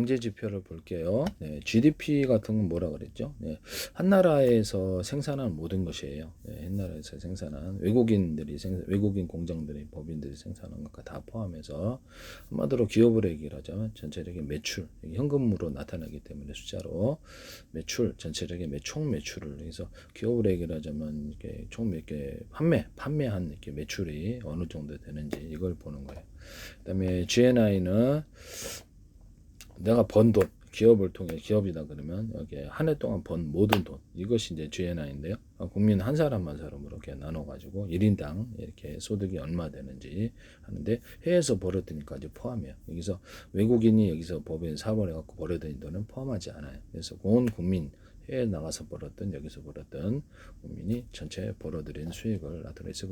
경제 지표를 볼게요. 네, GDP 같은 건 뭐라 그랬죠? 네, 한 나라에서 생산한 모든 것이에요. 네, 한 나라에서 생산한 외국인 공장들이 법인들이 생산한 것과 다 포함해서 한마디로 기업을 얘기를 하자면 전체적인 매출, 현금으로 나타나기 때문에 숫자로 매출, 전체적인 총 매출을 해서 기업을 얘기를 하자면 이렇게 총 몇 개 판매한 이렇게 매출이 어느 정도 되는지 이걸 보는 거예요. 그다음에 GNI는 내가 번 돈, 기업을 통해 기업이다 그러면 여기 한 해 동안 번 모든 돈 이것이 이제 GNI인데요. 국민 한 사람 한 사람으로 이렇게 나눠 가지고 1인당 이렇게 소득이 얼마 되는지 하는데 해외에서 벌어들니까지 포함해요. 여기서 외국인이 여기서 법인 사업을 해갖고 벌어들인 돈은 포함하지 않아요. 그래서 온 국민 해외 나가서 벌었던 여기서 벌었던 국민이 전체 벌어들인 수익을 나타내서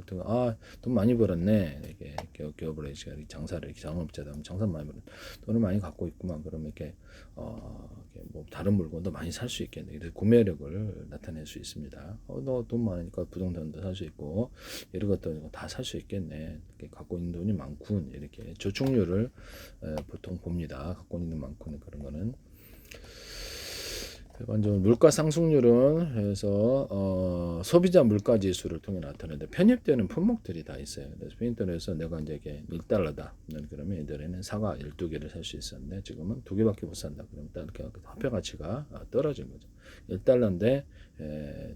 돈 많이 벌었네. 이렇게 기업을 해서 장사를 장업자다 하면 장사 많이 벌었 돈을 많이 갖고 있구만. 그러면 이렇게 이렇게 뭐 다른 물건도 많이 살 수 있겠네. 이렇게 구매력을 나타낼 수 있습니다. 너 돈 많으니까 부동산도 살 수 있고 이런 것도 다 살 수 있겠네. 이렇게 갖고 있는 돈이 많군. 이렇게 저축률을 보통 봅니다. 갖고 있는 많군 그런 거는. 일반적으로 물가 상승률은 그래서 소비자 물가 지수를 통해 나타내는데 편입되는 품목들이 다 있어요. 그래서 인터넷에서 내가 이제 이게 1달러다. 그러면 예전에는 사과 12개를 살 수 있었는데 지금은 2개밖에 못 산다. 그러면 이렇게 화폐 가치가 떨어진 거죠. 1달러인데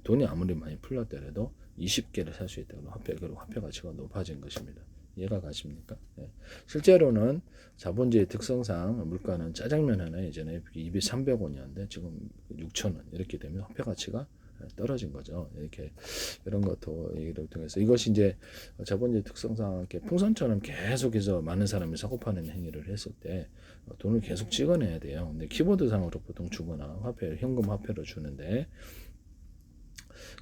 돈이 아무리 많이 풀렸더라도 20개를 살 수 있다. 그럼 화폐 가치가 높아진 것입니다. 이해가 가십니까? 네. 실제로는 자본주의 특성상 물가는 짜장면 하나 예전에 입이 300원이었는데 지금 6,000원 이렇게 되면 화폐 가치가 떨어진 거죠. 이렇게 이런 것도 얘기를 통해서 이것이 이제 자본주의 특성상 이렇게 풍선처럼 계속해서 많은 사람이 사고 파는 행위를 했을 때 돈을 계속 찍어내야 돼요. 근데 키보드상으로 보통 주거나 현금 화폐로 주는데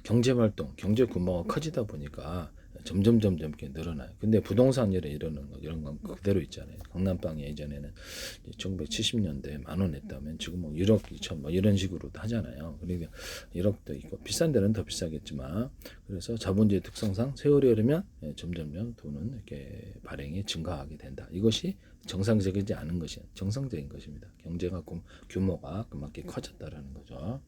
경제 활동, 경제 규모가 커지다 보니까 점점 이렇게 늘어나요. 근데 부동산이라 이런 건 그대로 있잖아요. 강남방이 예전에는 1970년대 10,000원 했다면 지금 뭐 1억 2천 뭐 이런 식으로도 하잖아요. 그러니까 1억도 있고 비싼 데는 더 비싸겠지만 그래서 자본주의 특성상 세월이 흐르면 점점 돈은 이렇게 발행이 증가하게 된다. 이것이 정상적이지 않은 것이 정상적인 것입니다. 경제가 규모가 그만큼 커졌다라는 거죠.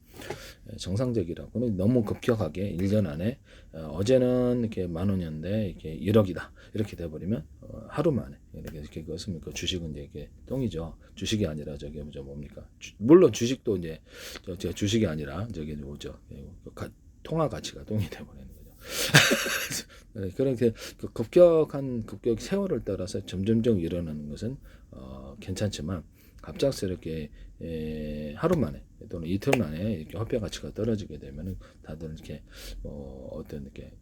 정상적이라고는 너무 급격하게 1년 안에 어제는 이렇게 10,000원이었는데 이렇게 1억이다 이렇게 돼버리면 하루 만에 이렇게 그것은 그 주식은 이제 이게 똥이죠. 주식이 아니라 저기 뭡니까? 물론 주식도 이제 저 주식이 아니라 저기 뭐죠? 통화 가치가 똥이 돼버리는 거죠. 그렇게 급격 세월을 따라서 점점점 일어나는 것은 괜찮지만 갑작스럽게 하루 만에 또는 이틀 만에 이렇게 화폐 가치가 떨어지게 되면은 다들 이렇게 어떤 이렇게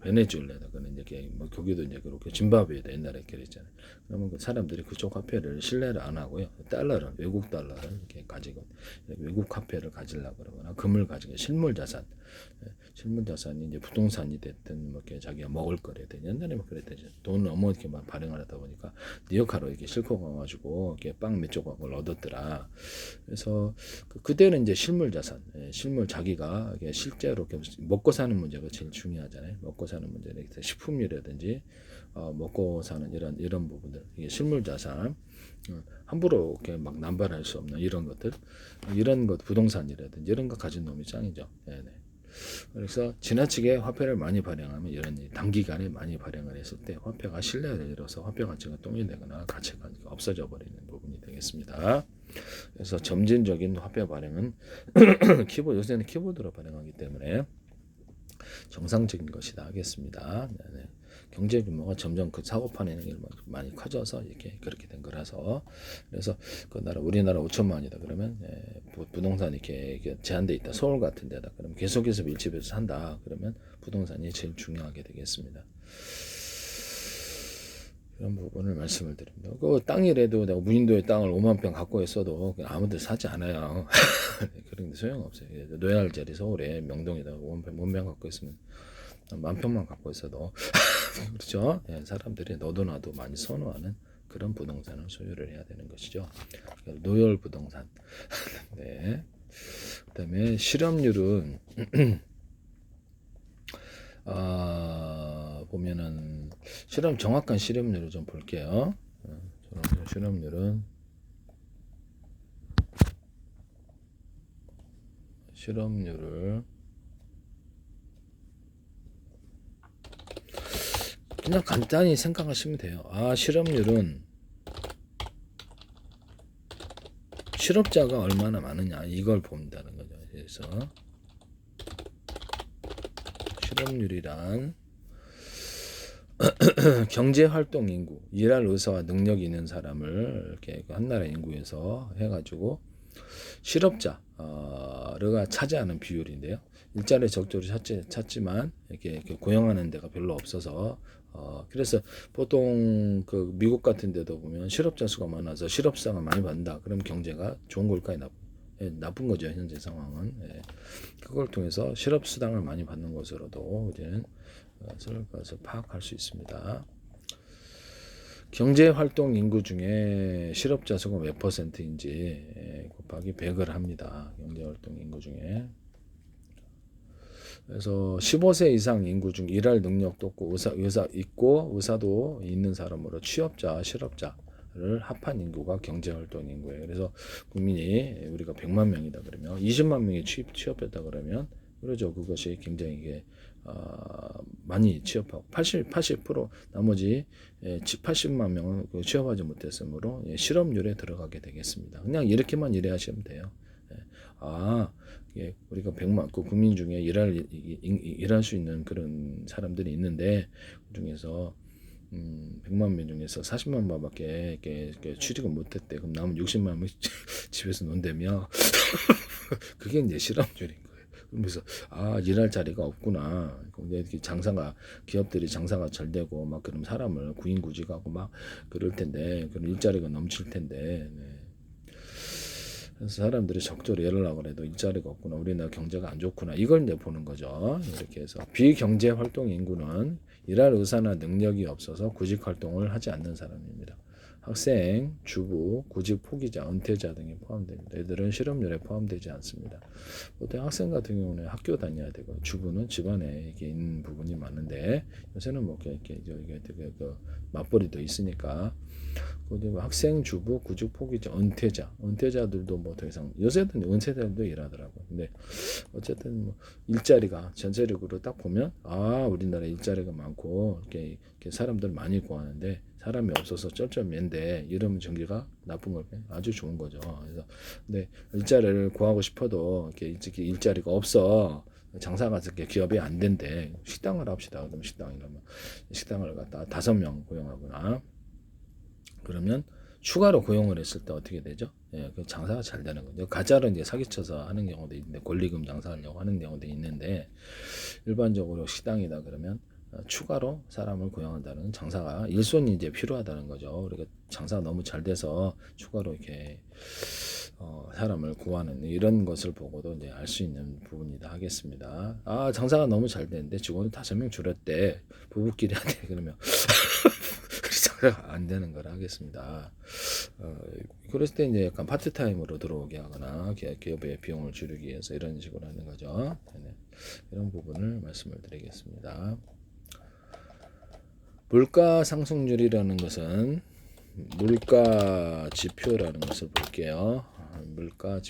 베네수엘라다 그는 이제 뭐 거기도 이제 그렇게 짐바브웨도 옛날에 그랬잖아요. 그러면 그 사람들이 그쪽 화폐를 신뢰를 안 하고요. 외국 달러를 이렇게 가지고 외국 화폐를 가지려고 그러거나 금을 가지고 실물 자산이 이제 부동산이 됐든 뭐 이렇게 자기가 먹을 거래든 옛날에 뭐 그랬대죠. 돈을 너무 이렇게 막 발행을 하다 보니까 뉴욕하러 이렇게 싣고 가가지고 이렇게 빵 몇 조각을 얻었더라. 그래서 그때는 이제 실물 자산, 실물 자기가 실제로 먹고 사는 문제가 제일 중요하잖아요. 먹고 사는 문제는 식품이라든지 먹고 사는 이런 부분들, 이게 실물 자산, 함부로 이렇게 막 남발할 수 없는 이런 것들, 이런 것 부동산이라든지 이런 거 가진 놈이 짱이죠. 네네. 그래서 지나치게 화폐를 많이 발행하면 이런 단기간에 많이 발행을 했을 때 화폐가 신뢰를 잃어서 화폐 가치가 똥이 되거나 가치가 없어져 버리는 부분이 되겠습니다. 그래서 점진적인 화폐 발행은 요새는 키보드로 발행하기 때문에 정상적인 것이다 하겠습니다. 네네. 경제 규모가 점점 그 사고 파는 행위가 많이 커져서 이렇게 그렇게 된 거라서 그래서 우리나라 5천만이다 그러면 부동산이 이렇게 제한돼 있다 서울 같은 데다 그러면 계속해서 밀집해서 산다 그러면 부동산이 제일 중요하게 되겠습니다. 이런 부분을 말씀을 드립니다. 그 땅이라도 내가 무인도의 땅을 5만 평 갖고 있어도 아무도 사지 않아요. 그런 게 소용없어요. 노약자리 서울에 명동에다가 5만 평 갖고 있으면 10,000평만 갖고 있어도 그렇죠. 사람들이 너도 나도 많이 선호하는 그런 부동산을 소유를 해야 되는 것이죠. 노열 부동산. 네. 그다음에 실업률은 보면은 정확한 실업률을 좀 볼게요. 실업률은 실업률을 그냥 간단히 생각하시면 돼요. 실업률은 실업자가 얼마나 많으냐 이걸 본다는 거죠. 그래서 실업률이란 경제활동 인구, 일할 의사와 능력이 있는 사람을 이렇게 한 나라 인구에서 해가지고 실업자가 차지하는 비율인데요. 일자리 적절히 찾지만 이렇게 고용하는 데가 별로 없어서 그래서 보통 그 미국 같은 데도 보면 실업자 수가 많아서 실업수당을 많이 받는다. 그럼 경제가 좋은 걸까요? 나쁜 거죠. 현재 상황은. 그걸 통해서 실업수당을 많이 받는 것으로도 우리는 그것을 파악할 수 있습니다. 경제활동 인구 중에 실업자 수가 몇 %인지 곱하기 100을 합니다. 경제활동 인구 중에. 그래서 15세 이상 인구 중 일할 능력도 없고 의사도 있는 사람으로 취업자, 실업자를 합한 인구가 경제활동 인구예요. 그래서 국민이 우리가 100만 명이다 그러면 20만 명이 취업했다 그러면 그러죠. 그것이 굉장히 이게 많이 취업하고 80% 나머지 80만 명은 취업하지 못했으므로 실업률에 들어가게 되겠습니다. 그냥 이렇게만 이해하시면 돼요. 우리가 100만 그 국민 중에 일할 수 있는 그런 사람들이 있는데 그 중에서 100만 명 중에서 40만 명밖에 취직을 못했대. 그럼 남은 60만 명 집에서 논다며 그게 이제 실업률인 거예요. 그러면서 일할 자리가 없구나. 근데 기업들이 장사가 잘 되고 막 그럼 사람을 구인구직하고 막 그럴 텐데 그럼 일자리가 넘칠 텐데. 그래서 사람들이 적절히 일하려고 해도 일자리가 없구나. 우리나라 경제가 안 좋구나. 이걸 이제 보는 거죠. 이렇게 해서 비경제 활동 인구는 일할 의사나 능력이 없어서 구직 활동을 하지 않는 사람입니다. 학생, 주부, 구직 포기자, 은퇴자 등이 포함됩니다. 애들은 실업률에 포함되지 않습니다. 보통 학생 같은 경우는 학교 다녀야 되고 주부는 집안에 이게 있는 부분이 많은데 요새는 뭐 이렇게 맞벌이도 있으니까 학생, 주부, 구직 포기자, 은퇴자들도 뭐 더 이상 요새는 은퇴자들도 일하더라고요. 근데 어쨌든 뭐 일자리가 전체적으로 딱 보면 우리나라 일자리가 많고 이렇게 사람들 많이 구하는데 사람이 없어서 쩔쩔맨데 이러면 경기가 나쁜 걸까요? 아주 좋은 거죠. 그래서 근데 일자리를 구하고 싶어도 이렇게 일자리가 없어. 장사가 기업이 안 된대. 식당을 합시다. 그럼 식당을 갖다 5명 고용하거나 그러면 추가로 고용을 했을 때 어떻게 되죠? 그 장사가 잘 되는 거죠. 가짜로 이제 사기쳐서 하는 경우도 있는데 권리금 장사하려고 하는 경우도 있는데 일반적으로 식당이다 그러면 추가로 사람을 고용한다는 장사가 일손이 이제 필요하다는 거죠. 그러니까 장사가 너무 잘 돼서 추가로 이렇게 사람을 구하는 이런 것을 보고도 이제 알 수 있는 부분이다 하겠습니다. 장사가 너무 잘 되는데 직원을 5명 줄였대. 부부끼리 하대 그러면 장사가 안 되는 걸 하겠습니다. 그랬을 때 이제 약간 파트타임으로 들어오게 하거나 기업의 비용을 줄이기 위해서 이런 식으로 하는 거죠. 이런 부분을 말씀을 드리겠습니다. 물가 상승률이라는 것은 물가 지표라는 것을 볼게요. 물가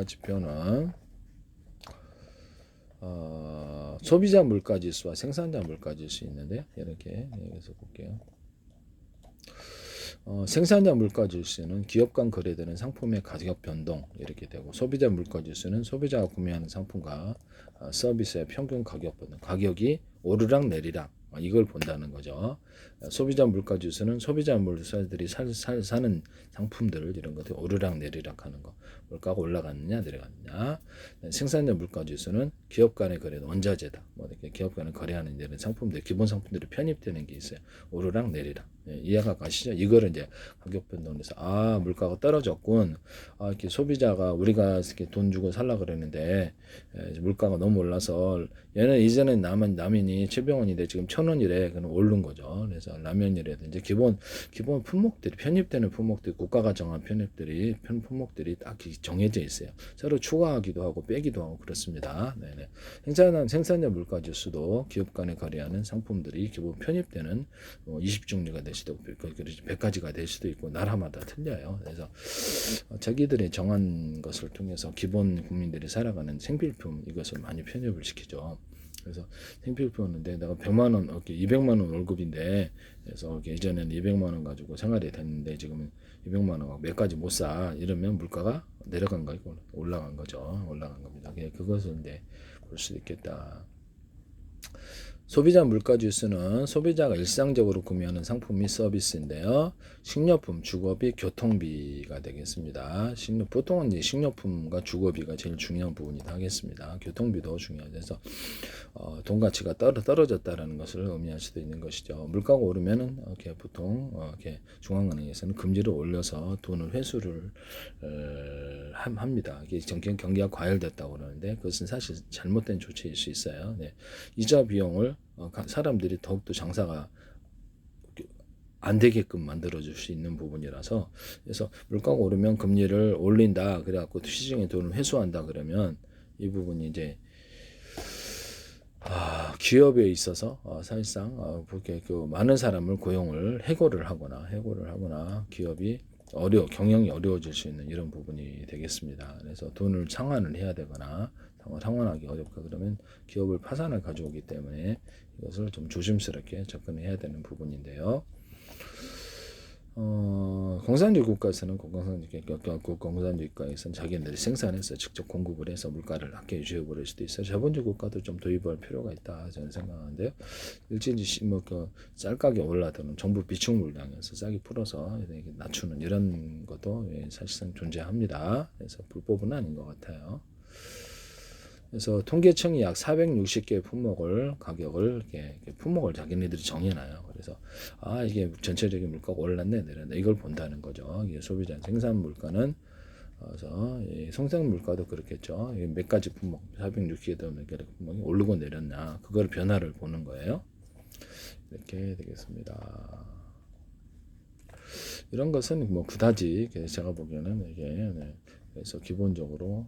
지표는 소비자 물가 지수와 생산자 물가 지수 있는데요. 이렇게 여기서 볼게요. 생산자 물가 지수는 기업 간 거래되는 상품의 가격 변동 이렇게 되고 소비자 물가 지수는 소비자가 구매하는 상품과 서비스의 평균 가격 변동, 가격이 오르락 내리락 이걸 본다는 거죠. 소비자 물가 지수는 소비자들이 사는 상품들을 이런 것들 오르락 내리락 하는 거. 물가가 올라갔느냐 내려갔느냐. 생산자 물가 지수는 기업 간의 거래 원자재다. 뭐 이렇게 기업 간의 거래하는 이런 상품들 기본 상품들이 편입되는 게 있어요. 오르락 내리락. 이해가 가시죠? 이거를 이제 가격 변동에서 물가가 떨어졌군. 이렇게 소비자가 우리가 이렇게 돈 주고 살라 그랬는데 물가가 너무 올라서 얘는 이제는 남인이 700원인데 지금 1,000원이래. 그럼 오른 거죠. 그래서 라면이라든지 기본 품목들이 편입되는 품목들이 국가가 정한 품목들이 딱 정해져 있어요. 새로 추가하기도 하고 빼기도 하고 그렇습니다. 네네. 생산자 물가 지수도 기업 간에 거래하는 상품들이 기본 편입되는 20종류가 될 수도 있고 100가지가 될 수도 있고 나라마다 틀려요. 그래서 자기들이 정한 것을 통해서 기본 국민들이 살아가는 생필품 이것을 많이 편입을 시키죠. 그래서 생필품인데 내가 100만 원, 200만 원 월급인데 그래서 예전에는 200만 원 가지고 생활이 됐는데 지금은 200만 원 몇 가지 못 사. 이러면 물가가 내려간 거 있고 올라간 거죠. 올라간 겁니다. 그것을 이제 볼 수 있겠다. 소비자 물가 지수는 소비자가 일상적으로 구매하는 상품 및 서비스인데요. 식료품, 주거비, 교통비가 되겠습니다. 보통은 이제 식료품과 주거비가 제일 중요한 부분이 하겠습니다. 교통비도 중요하죠. 그래서 돈 가치가 떨어졌다라는 것을 의미할 수도 있는 것이죠. 물가가 오르면은 이렇게 보통 이렇게 중앙은행에서는 금리를 올려서 돈을 회수를 합니다. 이게 경기가 과열됐다고 그러는데 그것은 사실 잘못된 조치일 수 있어요. 네. 이자 비용을 사람들이 더욱더 장사가 안 되게끔 만들어줄 수 있는 부분이라서 그래서 물가가 오르면 금리를 올린다 그래갖고 시중에 돈을 회수한다 그러면 이 부분이 이제 기업에 있어서 사실상 많은 사람을 해고를 하거나 기업이 경영이 어려워질 수 있는 이런 부분이 되겠습니다. 그래서 돈을 상환을 해야 되거나 상환하기 어렵고 그러면 기업을 파산을 가져오기 때문에 이것을 좀 조심스럽게 접근해야 되는 부분인데요. 공산주의 국가에서는 자기네들이 생산해서 직접 공급을 해서 물가를 낮게 유지해 버릴 수도 있어요. 자본주의 국가도 좀 도입할 필요가 있다 저는 생각하는데요. 일진지 쌀가게 올라드는 정부 비축 물량에서 쌀이 풀어서 낮추는 이런 것도 사실상 존재합니다. 그래서 불법은 아닌 것 같아요. 그래서 통계청이 약 460개 가격을 품목을 자기네들이 정해놔요. 그래서 이게 전체적인 물가가 올랐네 내렸네 이걸 본다는 거죠. 이게 소비자 생산 물가는 그래서 생산 물가도 그렇겠죠. 몇 가지 품목 460개 몇 가지 품목이 오르고 내렸나 그걸 변화를 보는 거예요. 이렇게 되겠습니다. 이런 것은 그다지 제가 보기에는 이게 그래서 기본적으로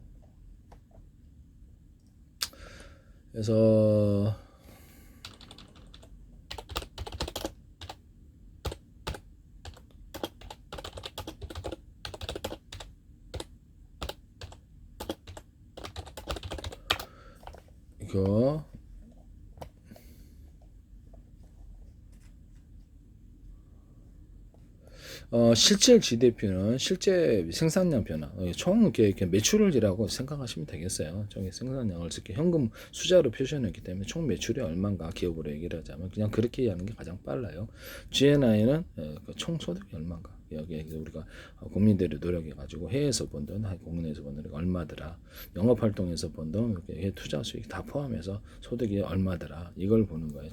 그래서 이거 실질 GDP는 실제 생산량 변화, 총 이렇게 매출을이라고 생각하시면 되겠어요. 저기 생산량을 이렇게 현금 숫자로 표시했기 때문에 총 매출이 얼마인가 기업으로 얘기를 하자면 그냥 그렇게 하는 게 가장 빨라요. GNI는 총 소득이 얼마인가. 여기에 우리가 국민들이 노력해가지고 해외에서 번 돈, 국내에서 번 돈 얼마더라. 영업활동에서 번 돈, 투자 수익 다 포함해서 소득이 얼마더라. 이걸 보는 거예요.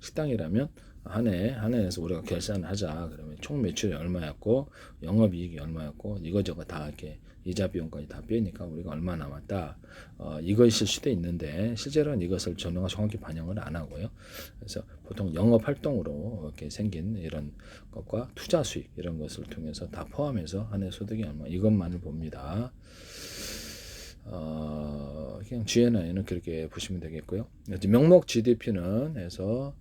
식당이라면 한 해에서 우리가 결산을 하자. 그러면 총 매출이 얼마였고, 영업이익이 얼마였고, 이거저거 다 이렇게 이자 비용까지 다 빼니까 우리가 얼마 남았다. 이것일 수도 있는데, 실제로는 이것을 정확히 반영을 안 하고요. 그래서 보통 영업 활동으로 이렇게 생긴 이런 것과 투자 수익, 이런 것을 통해서 다 포함해서 한 해 소득이 얼마, 이것만을 봅니다. 그냥 GNI는 그렇게 보시면 되겠고요. 명목 GDP는 해서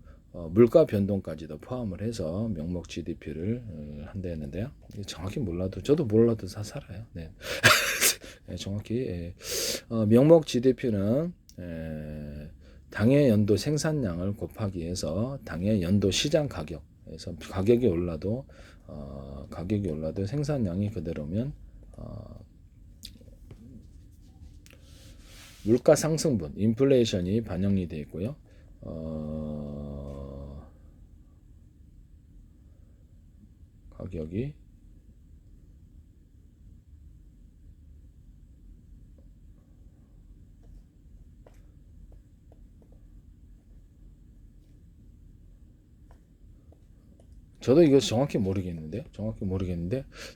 물가 변동까지도 포함을 해서 명목 GDP를 한다는데요. 정확히 몰라도 저도 몰라도 다 살아요. 네. 정확히 명목 GDP는 당해 연도 생산량을 곱하기 해서 당해 연도 시장 가격에서 가격이 올라도 생산량이 그대로면 물가 상승분 인플레이션이 반영이 되어 있고요. 가격이 저도 이거 정확히 모르겠는데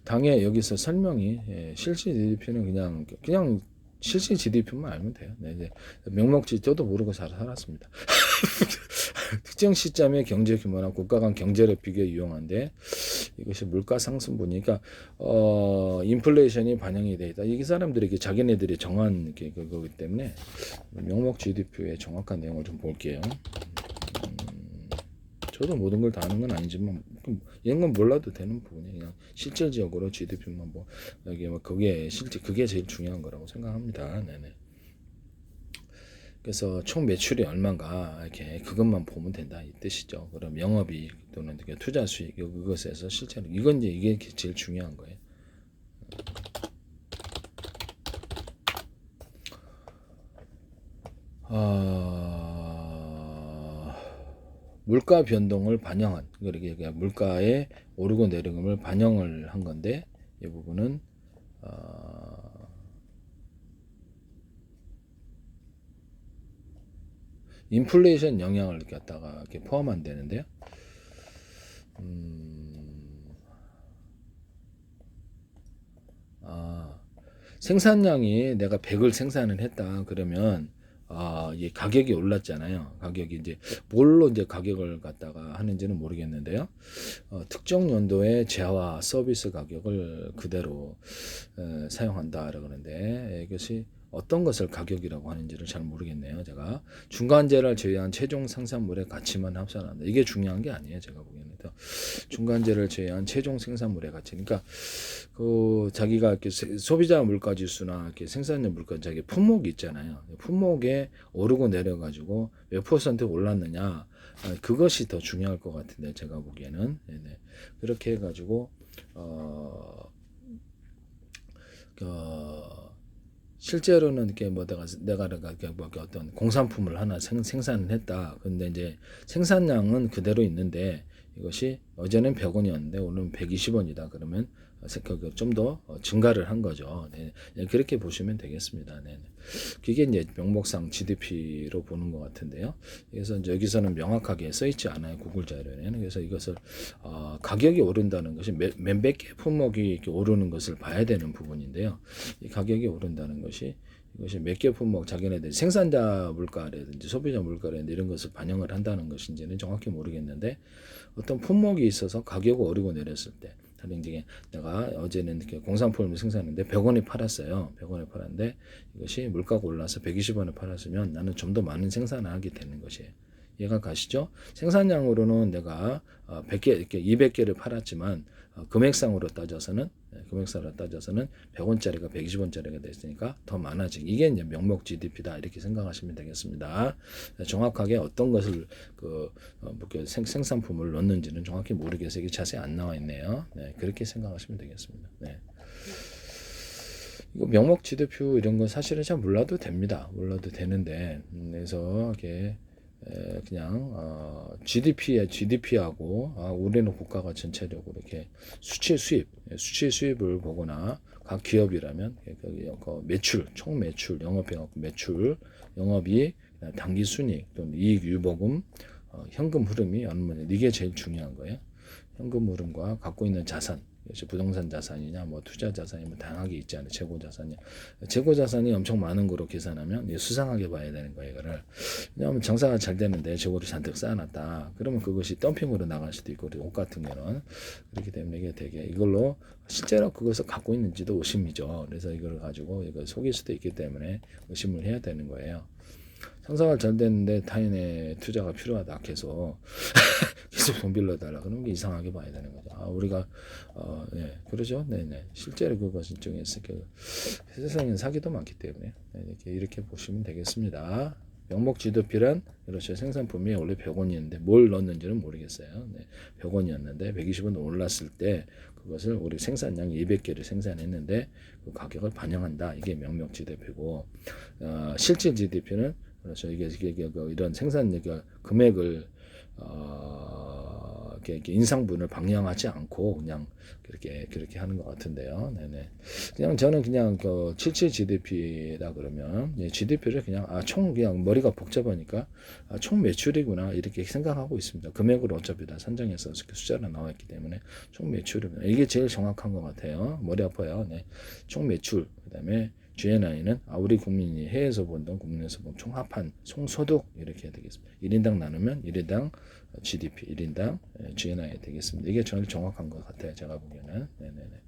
당에 여기서 설명이 실질 GDP는 그냥 실질 GDP만 알면 돼요. 네, 네. 명목지 저도 모르고 잘 살았습니다. 특정 시점의 경제 규모나 국가 간 경제력 비교에 유용한데 이것이 물가 상승분이 그러니까 인플레이션이 반영이 돼 있다. 이게 사람들이 자기네들이 정한 그거기 때문에 명목 GDP의 정확한 내용을 좀 볼게요. 저도 모든 걸 다 아는 건 아니지만 이런 건 몰라도 되는 부분이 그냥 실질적으로 GDP만 뭐 여기 뭐 그게 실제 그게 제일 중요한 거라고 생각합니다. 네네. 그래서 총 매출이 얼마인가 이렇게 그것만 보면 된다 이 뜻이죠. 그럼 영업이익 또는 투자 수익 그것에서 실제로 이건 이제 이게 제일 중요한 거예요. 물가 변동을 반영한 그러니까 물가의 오르고 내림을 반영을 한 건데 이 부분은 인플레이션 영향을 갖다가 이렇게 포함 안 되는데요. 생산량이 내가 100을 생산을 했다 그러면 이 가격이 올랐잖아요. 가격이 이제 뭘로 이제 가격을 갖다가 하는지는 모르겠는데요. 특정 연도의 재화 서비스 가격을 그대로 사용한다 그러는데 이것이 어떤 것을 가격이라고 하는지를 잘 모르겠네요. 제가 중간재를 제외한 최종 생산물의 가치만 합산한다. 이게 중요한 게 아니에요. 제가 보기에는 중간재를 제외한 최종 생산물의 가치. 그러니까 그 자기가 이렇게 소비자 물가 지수나 이렇게 생산자 물가 자기 품목이 있잖아요. 품목에 오르고 내려 가지고 몇 퍼센트 올랐느냐 그것이 더 중요할 것 같은데 제가 보기에는 네네. 그렇게 해가지고 실제로는 이렇게 뭐 내가 뭐 어떤 공산품을 하나 생산을 했다. 근데 이제 생산량은 그대로 있는데 이것이 어제는 100원이었는데 오늘은 120원이다. 그러면 좀 더 증가를 한 거죠. 네. 그렇게 보시면 되겠습니다. 네. 그게 이제 명목상 GDP로 보는 것 같은데요. 그래서 이제 여기서는 명확하게 써 있지 않아요. 구글 자료에는. 그래서 이것을 가격이 오른다는 것이 몇백 개 품목이 이렇게 오르는 것을 봐야 되는 부분인데요. 이 가격이 오른다는 것이 이것이 몇 개 품목 자기네들 생산자 물가라든지 소비자 물가라든지 이런 것을 반영을 한다는 것인지는 정확히 모르겠는데 어떤 품목이 있어서 가격이 오르고 내렸을 때 다른 이제 내가 어제는 이렇게 공산품을 생산했는데 100원에 팔았어요. 100원에 팔았는데 이것이 물가가 올라서 120원에 팔았으면 나는 좀 더 많은 생산을 하게 되는 것이에요. 이해가 가시죠? 생산량으로는 내가 100개, 이렇게 200개를 팔았지만 금액상으로 따져서는 100원짜리가 120원짜리가 됐으니까 더 많아지고 이게 이제 명목 GDP다 이렇게 생각하시면 되겠습니다. 정확하게 어떤 것을 생산품을 넣는지는 정확히 모르겠어요. 이게 자세히 안 나와 있네요. 네, 그렇게 생각하시면 되겠습니다. 네. 이거 명목 GDP 이런 건 사실은 잘 몰라도 됩니다. 몰라도 되는데 그래서 이게 그냥 GDP하고 우리는 국가가 전체적으로 이렇게 수치 수입을 보거나 각 기업이라면 매출, 총 매출, 영업이익 매출, 영업이익, 당기 순이익 또는 이익 유보금, 현금 흐름이 얼마냐 이게 제일 중요한 거예요. 현금 흐름과 갖고 있는 자산. 이것이 부동산 자산이냐, 뭐 투자 자산이 뭐 다양하게 있지 않아요. 재고 자산이. 재고 자산이 엄청 많은 거로 계산하면 수상하게 봐야 되는 거예요. 이거를. 왜냐하면 장사가 잘 되는데 재고를 잔뜩 쌓아놨다. 그러면 그것이 덤핑으로 나갈 수도 있고, 옷 같은 경우는. 그렇기 때문에 이게 되게 이걸로 실제로 그것을 갖고 있는지도 의심이죠. 그래서 이걸 가지고 이걸 속일 수도 있기 때문에 의심을 해야 되는 거예요. 장사가 잘 됐는데 타인의 투자가 필요하다 계속 계속 돈 빌려달라 그러면 이상하게 봐야 되는 거죠. 우리가 네, 그러죠. 네네. 실제로 그것은 중에서 세상엔 사기도 많기 때문에 이렇게 보시면 되겠습니다. 명목 GDP란 그렇죠. 생산품이 원래 100원이었는데 뭘 넣었는지는 모르겠어요. 네, 100원이었는데 120원 올랐을 때 그것을 우리 생산량 200개를 생산했는데 그 가격을 반영한다. 이게 명목 GDP고 실질 GDP는 그렇죠. 이게 이런 생산 금액을 이렇게 인상분을 방영하지 않고 그냥 그렇게 하는 것 같은데요. 네네. 그냥 저는 그냥 실질 GDP다 그러면 GDP를 그냥 총 그냥 머리가 복잡하니까 총 매출이구나 이렇게 생각하고 있습니다. 금액을 어차피 다 산정해서 숫자가 나와 있기 때문에 총 매출이구나 이게 제일 정확한 것 같아요. 머리 아파요. 네. 총 매출 그다음에 GNI는 우리 국민이 해외에서 본던 국내에서 본 총합한 총소득 이렇게 해야 되겠습니다. 1인당 나누면 1인당 GDP, 1인당 GNI 되겠습니다. 이게 제일 정확한 것 같아요. 제가 보기에는. 네네네.